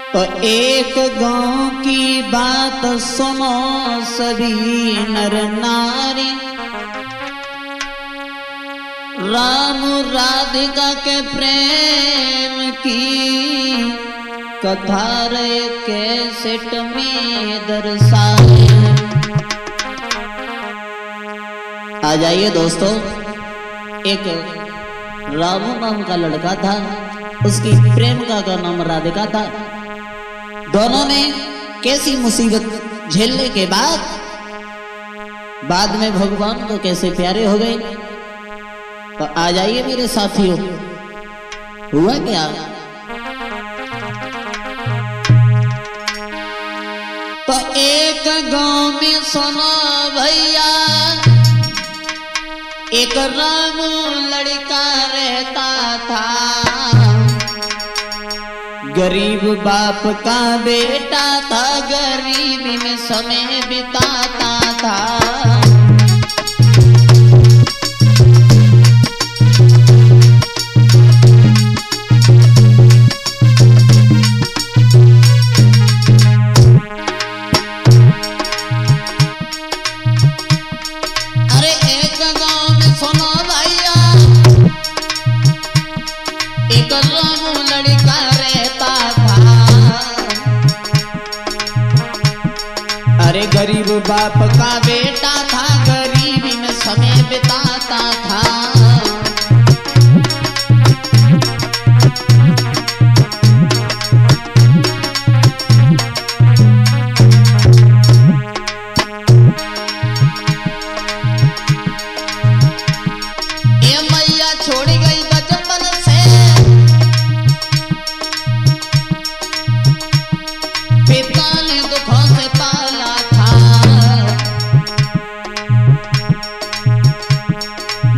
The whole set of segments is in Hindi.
तो एक गांव की बात सुनो सभी नर नारी, राम राधिका के प्रेम की कथा रे कैसेट में दर्शाए। आ जाइए दोस्तों, एक रामू नाम का लड़का था, उसकी प्रेमिका का नाम राधिका था। दोनों ने कैसी मुसीबत झेलने के बाद में भगवान को कैसे प्यारे हो गए। तो आ जाइए मेरे साथियों, हुआ क्या? तो एक गांव में सुनो भैया, एक रामू लड़का रहता था। गरीब बाप का बेटा था, गरीबी में समय बिताता था। अरे एक गांव में सुनो भैया, एक रामू लड़का रहता था। अरे गरीब बाप का बेटा था, गरीबी में समय बिताता था। ये मैया छोड़ गई बचपन से, पिता ने दुखों से पाला था।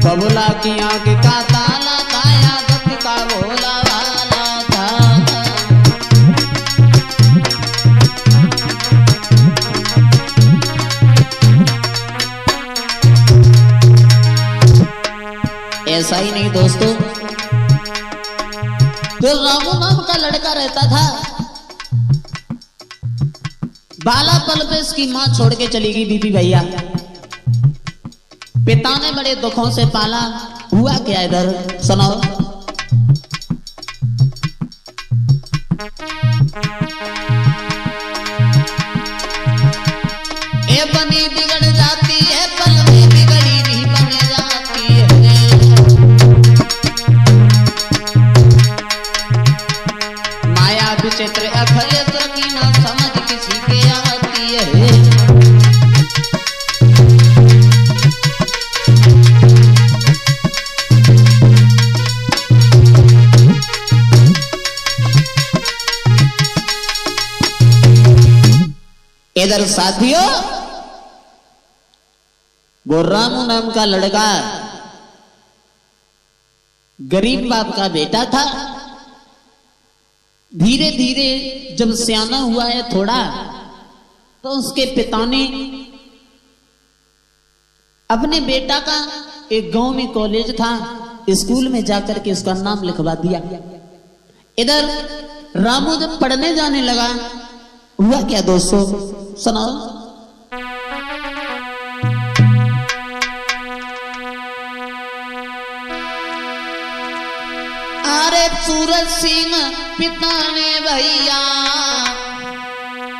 बबुला की आंख का ताला था, आदत का भोला वाला था। ऐसा ही नहीं दोस्तों, जो रामू नाम का लड़का रहता था, बालापन पे इसकी मां छोड़ के चली गई बीबी भैया। पिता ने बड़े दुखों से पाला। हुआ क्या इधर सुनो। ए बनी बिगड़ जाती है, पल में बिगड़ी भी बन जाती है। माया विचित्र अखिल की ना समझ किसी के आती है। इधर साथियों, वो रामू नाम का लड़का गरीब बाप का बेटा था। धीरे धीरे जब सियाना हुआ है थोड़ा, तो उसके पिता ने अपने बेटा का एक गांव में कॉलेज था, स्कूल में जाकर के उसका नाम लिखवा दिया। इधर रामू जब पढ़ने जाने लगा, हुआ क्या दोस्तों सुनाओ। अरे सूरज सिंह पिता ने भैया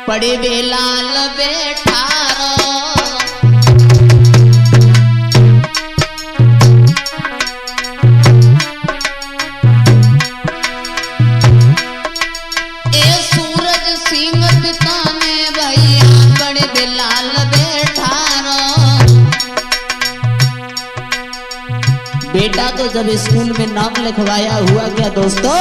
पड़े बेलाल बैठा रो। ए सूरज सिंह पिता ने भैया पड़े बेलाल बैठा रो। बेटा तो जब स्कूल में नाम लिखवाया, हुआ क्या दोस्तों।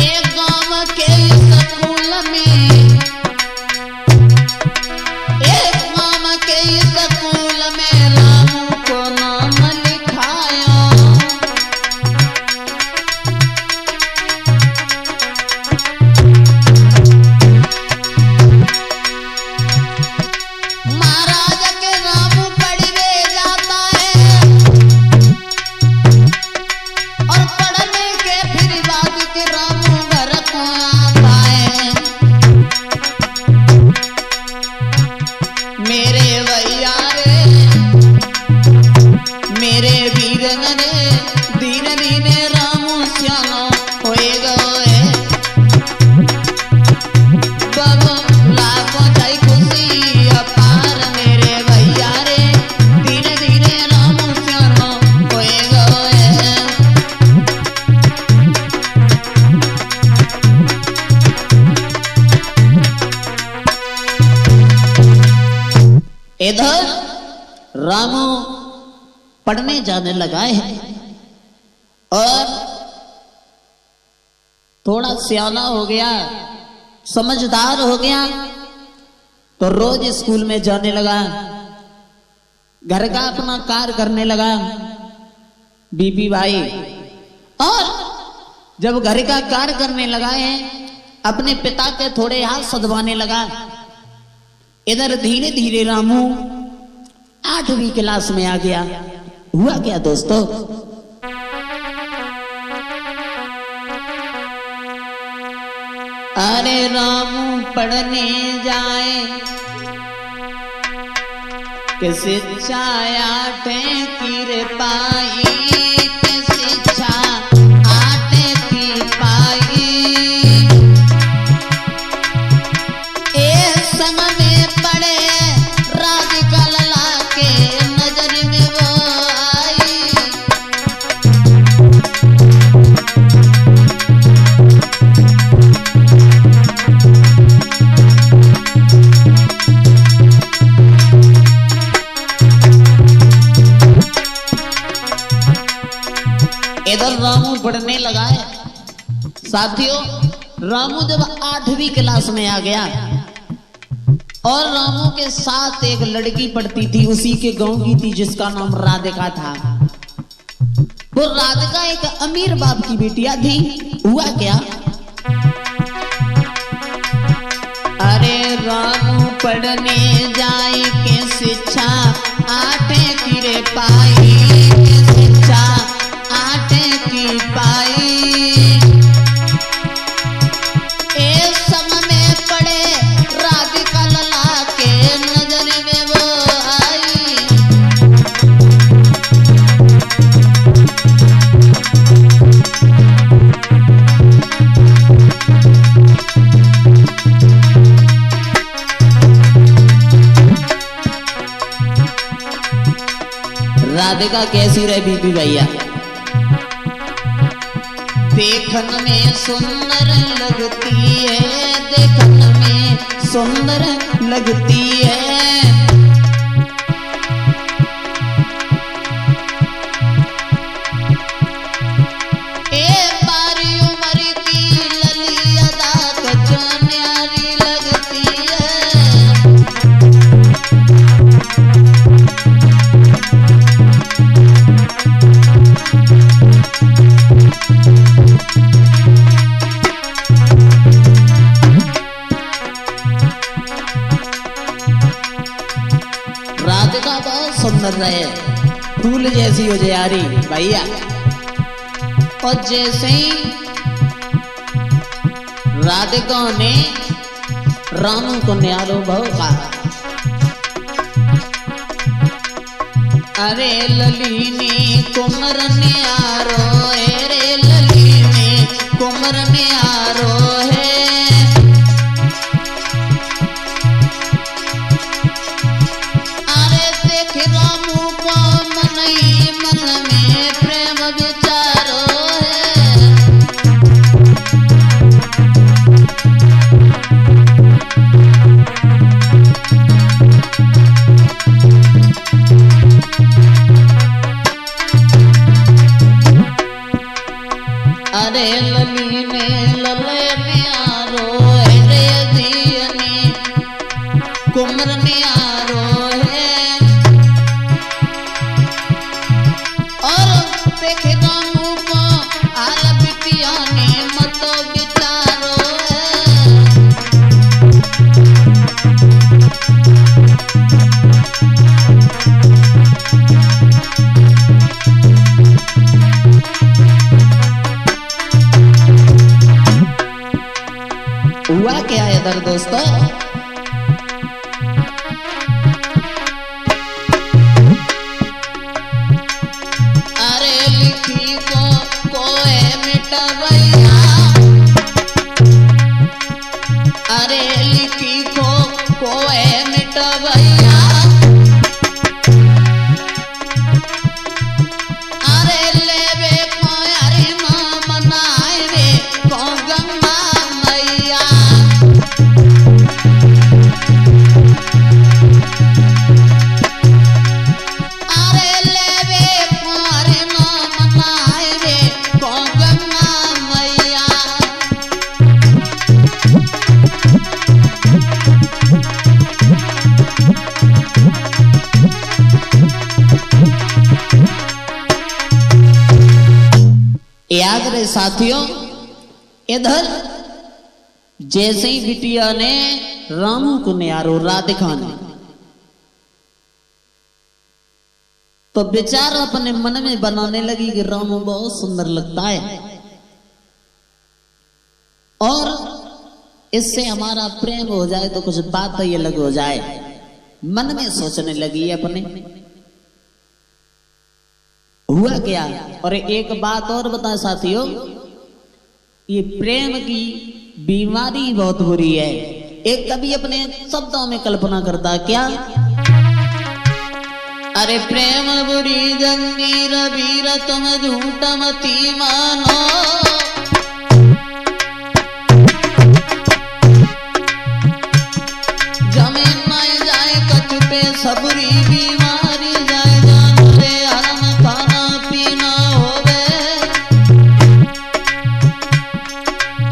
एक गांव के स्कूल में, एक गांव के स्कूल में रामू को नाम लिखाया। महाराज के रामू पढ़वे जाता इधर रामू पढ़ने जाने लगा है और थोड़ा सियाना हो गया, समझदार हो गया, तो रोज स्कूल में जाने लगा, घर का अपना कार्य करने लगा बीबी भाई। और जब घर का कार्य करने लगा है अपने पिता के थोड़े हाथ सदवाने लगा। इधर धीरे धीरे रामू 8वीं क्लास में आ गया। हुआ क्या दोस्तों, अरे रामू पढ़ने जाए कि शिक्षा 8 की पाई, कि शिक्षा 8 की पाई। एक संग में पढ़े राधिका लला के नजर में वो आई। इधर रामू पढ़ने लगा है। साथियों, रामू जब 8वीं क्लास में आ गया और रामू के साथ एक लड़की पढ़ती थी, उसी के गांव की थी, जिसका नाम राधिका था। वो राधिका एक अमीर बाप की बेटिया थी। हुआ क्या, अरे रामू पढ़ने जाए के शिक्षा 8 की रे पाई, के शिक्षा 8 की पाई। एक समय में पढ़े राधिका लला के नजर में वो आई। राधिका कैसी रहे बीबी भैया, देखन में सुंदर लगती है, देखन में सुंदर लगती है। एक बारी उम्र की लली अदा कचो न्यारी लगती है। राधिका बहुत सुंदर रहे, फूल जैसी हो जारी भैया। और जैसे ही राधिका ने रामू को न्यारो भाव कहा, अरे ललीनी कुमर न्यारो है, रे ललीनी कुमर न्यारो है। रामू को मन ही मन में प्रेम विचारो है। अरे लली ने लले न्यारो है, रे दियनी कुमर न्यारो है। रामू को आल बिटिया ने मत विचारो है। हुआ क्या है इधर दोस्तों, अरे लिखी को कोए मिटवैया। अरे लेवे को अरे मनाए रे को गंगा मैया। क्या करे साथियों, इधर जैसे ही बिटिया ने रामू को निहारो राधिका ने, तो बेचारा अपने मन में बनाने लगी कि रामू बहुत सुंदर लगता है और इससे हमारा प्रेम हो जाए तो कुछ बात ये अलग हो जाए। मन में सोचने लगी अपने। हुआ क्या, और एक बात और बता साथियों, ये प्रेम की बीमारी बहुत बुरी है। एक कवि अपने शब्दों में कल्पना करता क्या, अरे प्रेम बुरी जंजीर वीर तुम झूठ मती मानो, जमीन में जाए कचुपे सबरी बीमारी जाए जान रे हरम खाना पीना होवे,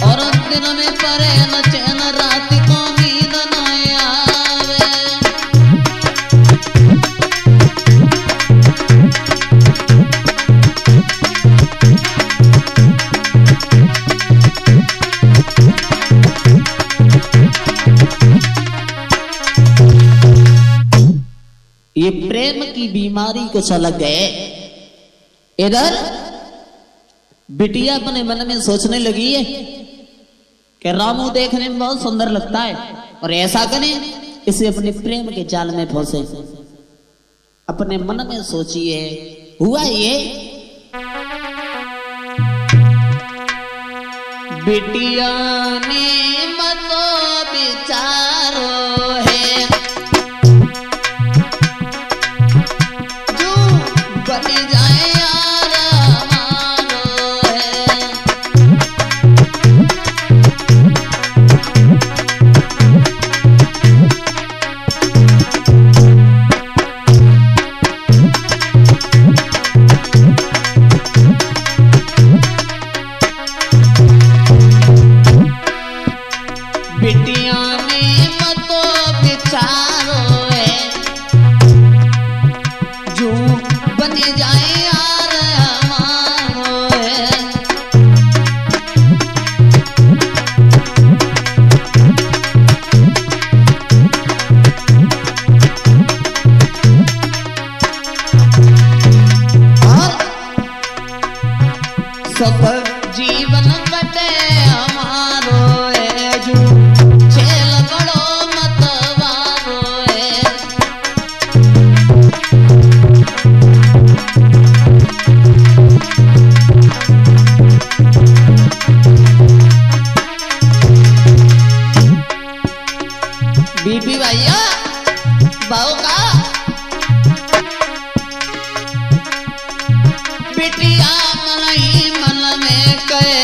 और दिन में परे न चैन रात को नींद न आवे। ये प्रेम की बीमारी कुछ अलग है। इधर बिटिया अपने मन में सोचने लगी है कि रामू देखने में बहुत सुंदर लगता है और ऐसा करें इसे अपने प्रेम के जाल में फंसे। अपने मन में सोचिए। हुआ ये, बिटिया ने मतो विचारो है, जो बन जाए यार हमारो है। बिटिया ने मतो विचारो है, जो बन जाए यार हमारो है। और सफल जीवन कटे हमारो है, जो छेल बड़ो मतवारो है। बीबी भैया बहू का बिटिया मन ही मन में कहे,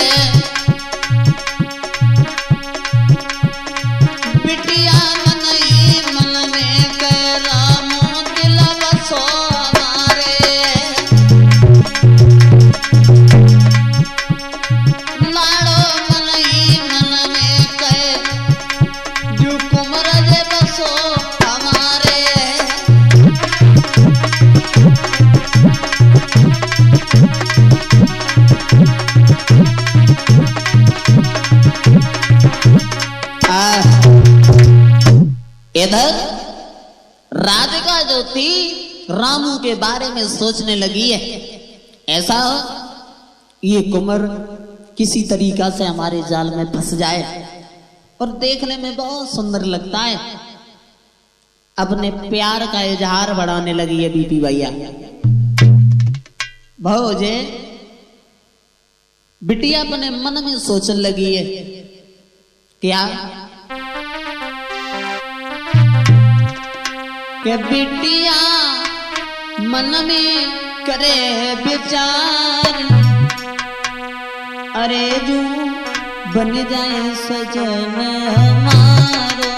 बिटिया मन ही मन में कहे, रामू दिल बसो हमारे। लाड़ो मन ही मन में कहे, जो कुमर जे बसो हमारे। इधर राधिका जो थी रामू के बारे में सोचने लगी है, ऐसा हो ये कुंवर किसी तरीका से हमारे जाल में फंस जाए और देखने में बहुत सुंदर लगता है। अपने प्यार का इजहार बढ़ाने लगी है बीबी भैया। भौजे बिटिया अपने मन में सोचने लगी है क्या, कि बिटिया मन में करे विचार, अरे जो बन जाए सजन हमारो।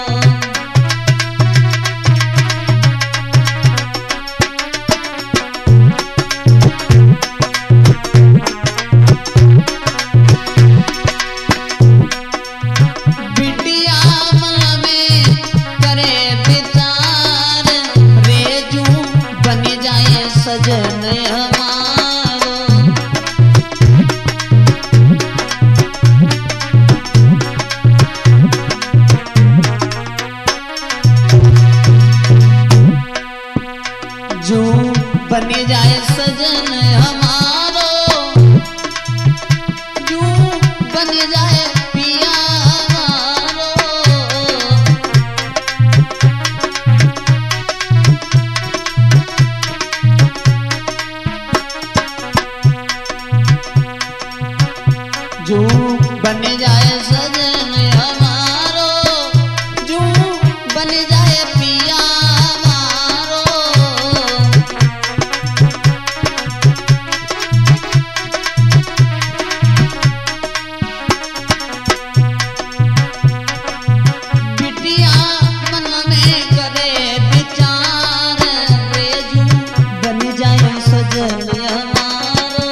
बिटिया मन में करे विचार, रे जो बन जाए सजन हमारो। बन जाए सजन हमारो, यूं बन जाए पिया हमारो। यूं बन जाए सजन हमारो, यूं बन जाए पिया हमारो। बिटिया मन में करे विचार रे, यूं बन जाए सजन हमारो।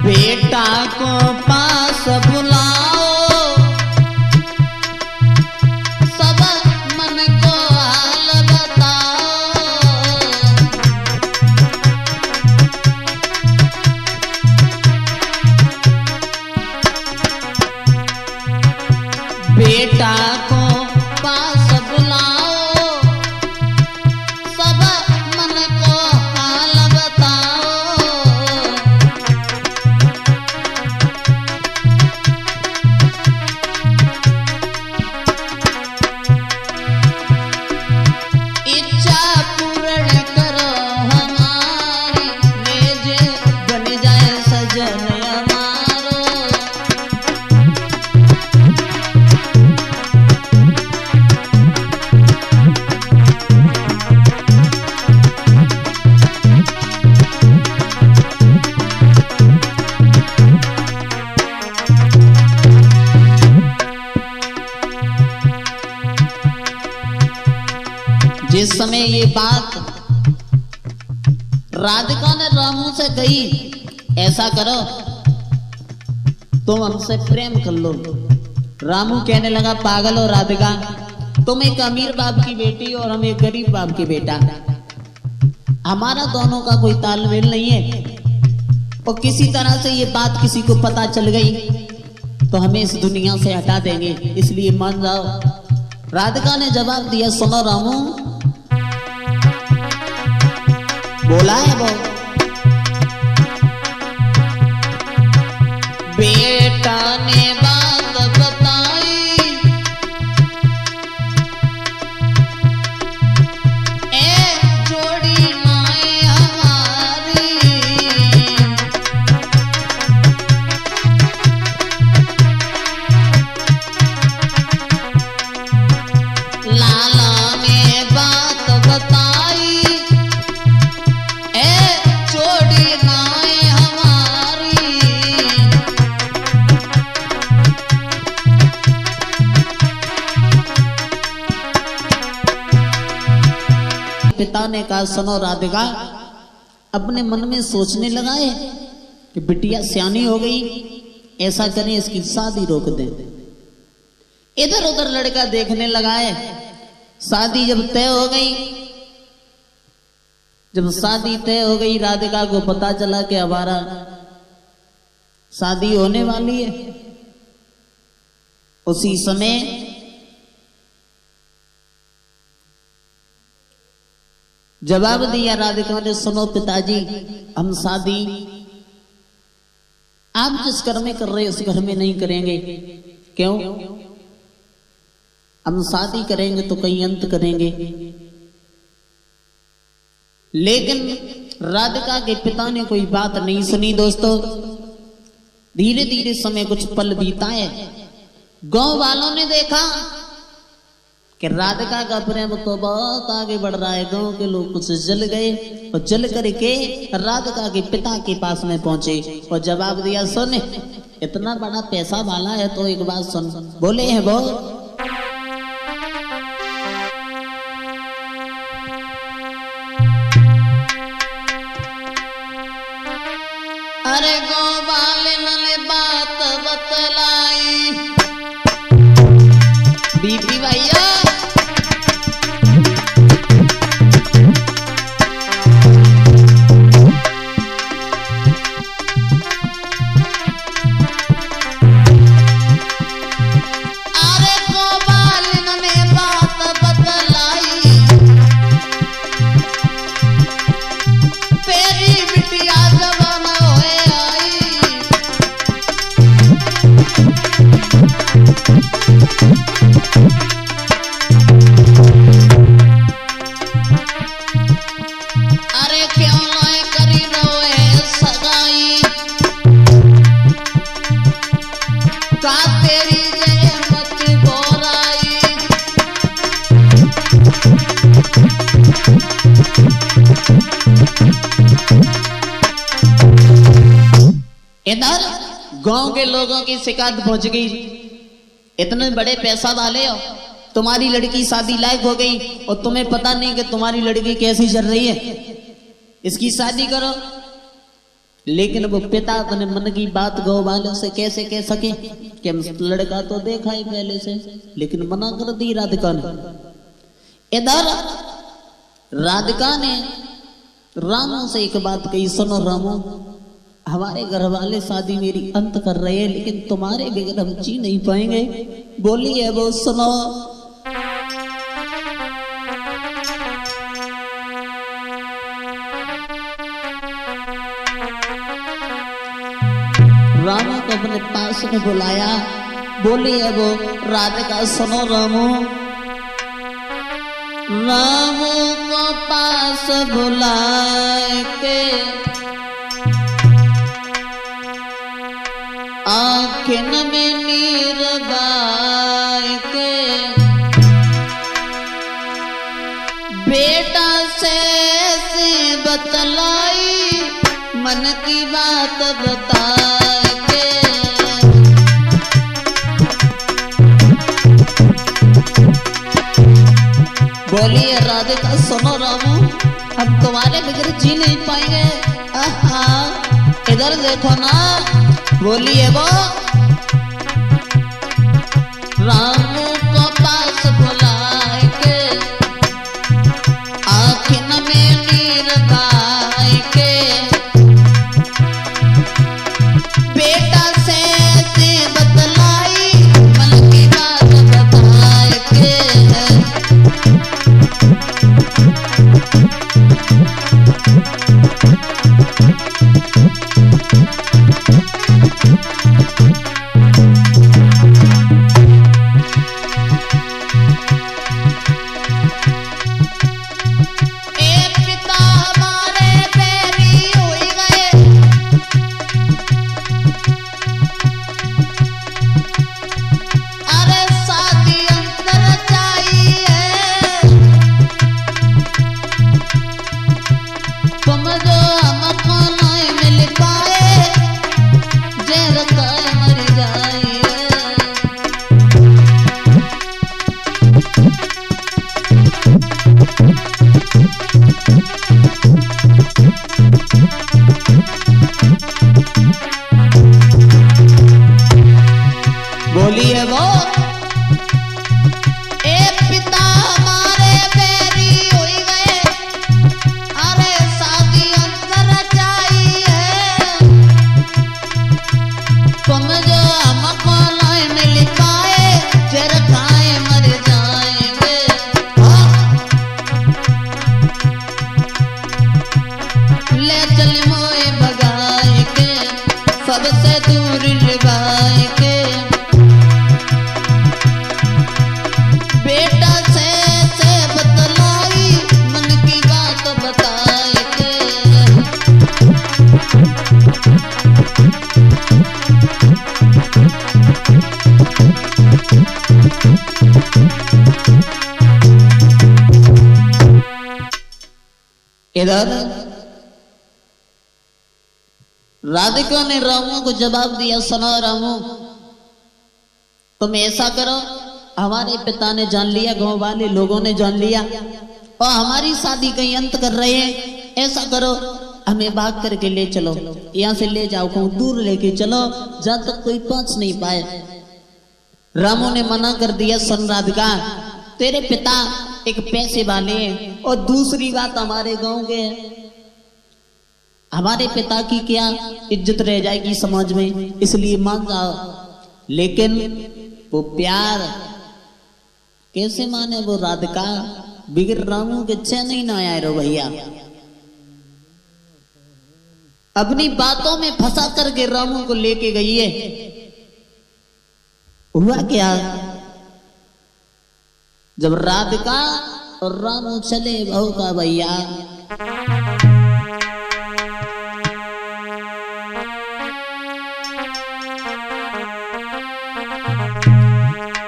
बेटा को पास बुलाओ, सब मन को हाल बताओ। बेटा को पास बुलाओ, सब मन को हाल बताओ। इच्छा पूर्ण करो हमारी, ले बन जाए सजन हमारो। जिस समय ये बात राधिका ने रामू से कही, ऐसा करो तुम हमसे प्रेम कर लो। रामू कहने लगा, पागल हो राधिका, तुम एक अमीर बाप की बेटी और हम एक गरीब बाप की बेटा, हमारा दोनों का कोई तालमेल नहीं है। और किसी तरह से ये बात किसी को पता चल गई तो हमें इस दुनिया से हटा देंगे, इसलिए मान जाओ। राधिका ने जवाब दिया, सुनो रामू, बोला है वो, बेटा ने बात बताई, ए जोड़ी माए हमारी। लाला ने बात बताई, जोड़ी नाए हमारी। पिता ने कहा, सुनो राधिका, अपने मन में सोचने लगा है कि बिटिया सियानी हो गई, ऐसा करें इसकी शादी रोक दें। इधर उधर लड़का देखने लगा है। शादी जब तय हो गई, जब शादी तय हो गई, राधिका को पता चला कि हमारा शादी होने वाली है। उसी समय जवाब दिया राधिका ने, सुनो पिताजी, हम शादी आप जिस घर में कर रहे उस घर में नहीं करेंगे। क्यों? हम शादी करेंगे तो कहीं अंत करेंगे। लेकिन राधिका के पिता ने कोई बात नहीं सुनी। दोस्तों, धीरे धीरे समय कुछ पल बीता है। गांव वालों ने देखा कि राधिका का प्रेम तो बहुत आगे बढ़ रहा है। गांव के लोग कुछ जल गए और जल करके राधिका के पिता के पास में पहुंचे और जवाब दिया, सुन, इतना बड़ा पैसा वाला है तो एक बात सुन। बोले हैं वो, अरे गोपाल ने बात बतलाई, दीपी भैया इधर गांव के लोगों की शिकायत पहुंच गई। इतने बड़े पैसा वाले हो, तुम्हारी लड़की शादी लायक हो गई और तुम्हें पता नहीं कि तुम्हारी लड़की कैसी चल रही है, इसकी शादी करो। लेकिन वो पिता अपने मन की बात गांव वालों से कैसे कह सके कि लड़का तो देखा ही पहले से, लेकिन मना कर दी राधिका ने। इधर राधिका ने रामू से एक बात कही, सुनो रामू, हमारे घर वाले शादी मेरी अंत कर रहे हैं, लेकिन तुम्हारे बगैर हम जी नहीं पाएंगे। बोली है वो, सुनो। रामू को अपने पास में बुलाया। बोली है वो, राधिका सुनो रामू। रामू को पास बुलाए के आँखिन में नीर बाय के बेटा से बतलाई, मन की बात बताए के। बोलिए राधिका सुनो रामू, हम तुम्हारे बगैर जी नहीं पाएंगे। इधर देखो ना। बोलिए वो, रामू को पास बुलाए के आँखिन में नीर बाई के बेटा से बतलाई, मन की बात बताए के। बोलिए वो, एक पिता हमारे बैरी हो गए, अरे शादी अंतर चाहिए, तुम जो हमको नहीं मिल पाए, फिर खाए मर जाएंगे। ले चल मोए भगाए के, सबसे दूर लगाए के, बेटा से बतलाई, मन की बात बताए के। इधर राधिका ने रामू को जवाब दिया, सुनो रामू, तुम ऐसा करो, हमारे पिता ने जान लिया, गांव वाले लोगों ने जान लिया और हमारी शादी कहीं अंत कर रहे हैं। ऐसा करो, हमें भाग करके ले चलो, यहाँ से ले जाओ, कहूँ दूर लेके चलो, जहाँ तक कोई पहुंच नहीं पाए। रामू ने मना कर दिया, सुन राधिका, तेरे पिता एक पैसे वाले हैं और दूसरी बात हमारे गांव के हैं, हमारे पिता की क्या इज्जत रह जाएगी समाज में, इसलिए मान जाओ। लेकिन वो प्यार कैसे माने वो राधिका, बिगड़ रामू के चैन ही ना आए रो भैया। अपनी बातों में फंसा करके रामू को लेके गई है। हुआ क्या, जब राधिका और रामू चले बहू का भैया,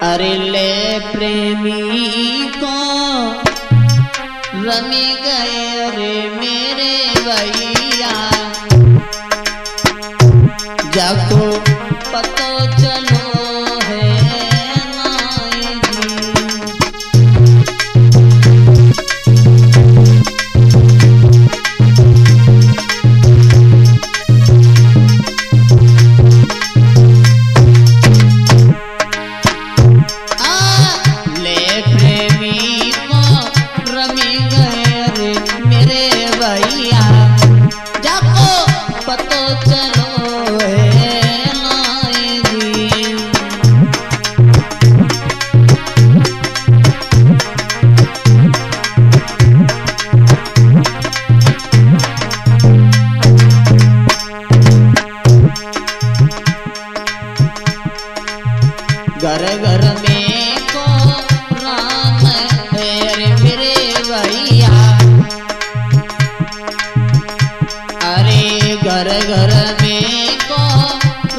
अरे ले प्रेमी को रमी गए रे मेरे भैया, जाको पतो चलो है नाई घर घर में को राम है रे मेरे भैया, अरे घर घर में को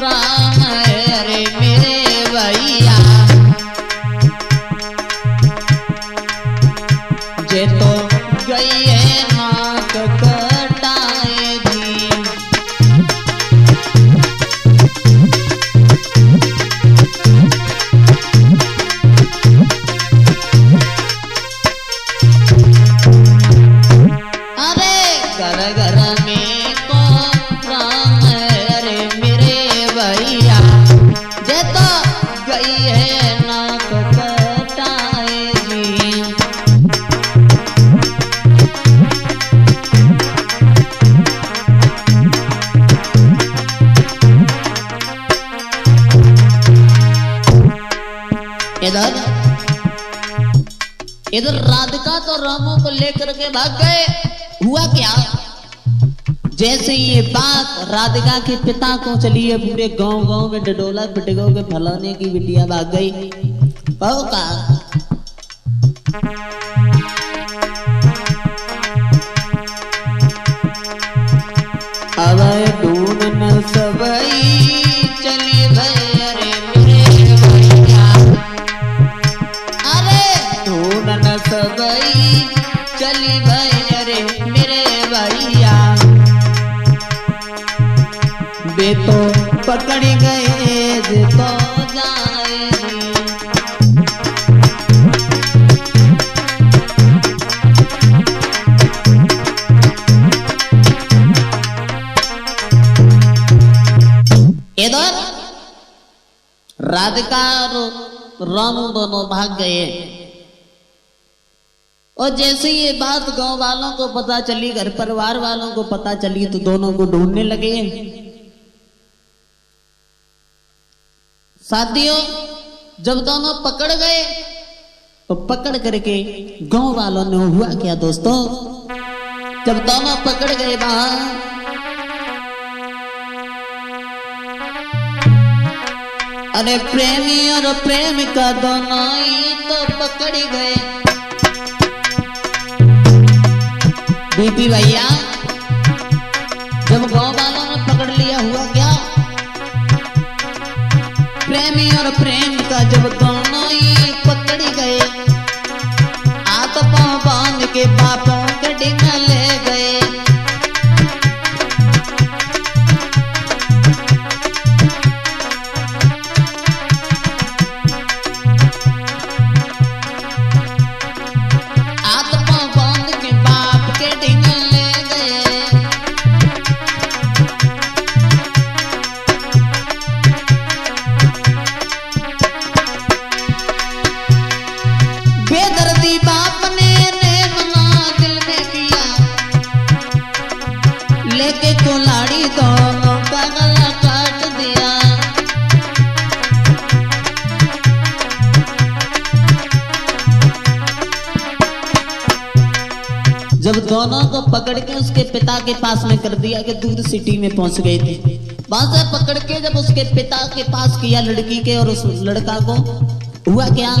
राम है रे मेरे भैया, जे तो गई है नाक कटाए दी, इधर राधिका तो रामू को लेकर के भाग गए। हुआ क्या, जैसे ये बात राधिका के पिता को चली है, पूरे गांव गांव में डडोला पिटगो के फलाने की बिटिया भाग गई। बहु का अब ढूंढ न सबई चली भैया रे मेरे भैया, न सबई चली भैया रे मेरे भैया, बे तो पकड़ गए जे तो जाए, इधर राधिका और रामू दोनों भाग गए। और जैसे ये बात गांव वालों को पता चली, घर परिवार वालों को पता चली, तो दोनों को ढूंढने लगे। साथियों, जब दोनों पकड़ गए तो पकड़ करके गांव वालों ने, हुआ क्या दोस्तों, जब दोनों पकड़ गए वहां, अरे प्रेमी और प्रेमिका दोनों ही तो पकड़ गए। बीपी भैया, जब गांव वालों ने पकड़ लिया, हुआ क्या, प्रेमी और प्रेमिका जब दोनों ही पकड़ गए, हाथ पांव बांध के बापों के डिंगा ले गए। जब दोनों को पकड़ के उसके पिता के पास में कर दिया कि दूर सिटी में पहुंच गए थे, वहां से पकड़ के जब उसके पिता के पास किया लड़की के और उस लड़का को, हुआ क्या,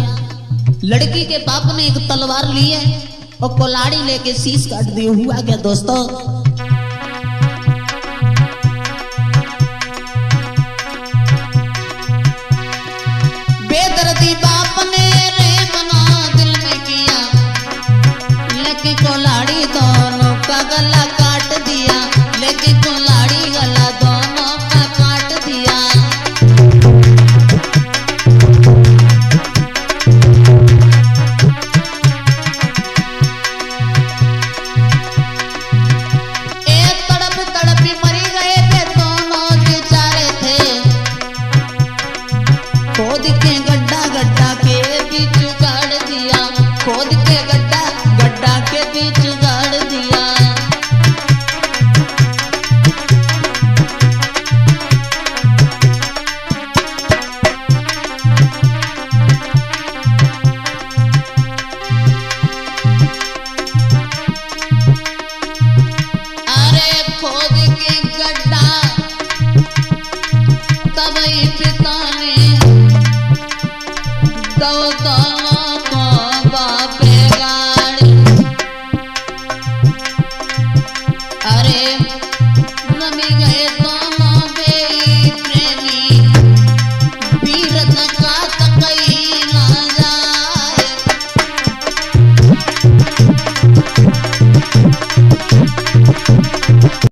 लड़की के बाप ने एक तलवार ली है और कुल्हाड़ी लेके शीश काट दी। हुआ क्या दोस्तों, बेदर्दी बाप ने रेप ना दिल में किया, लेके कुल्हाड़ी दोनों का गला काट दिया, लेके कुल्हाड़ी गला दोनों का काट दिया। एक तड़प तड़पी मरी गए थे दोनों बेचारे थे, खोद के गड्ढा गड्ढा के बीच गाड़ दिया, खोद के गड्ढा गड्ढा के बीच गाड़ दिया। अरे खोद के गड्ढा तब ही पिता ने दो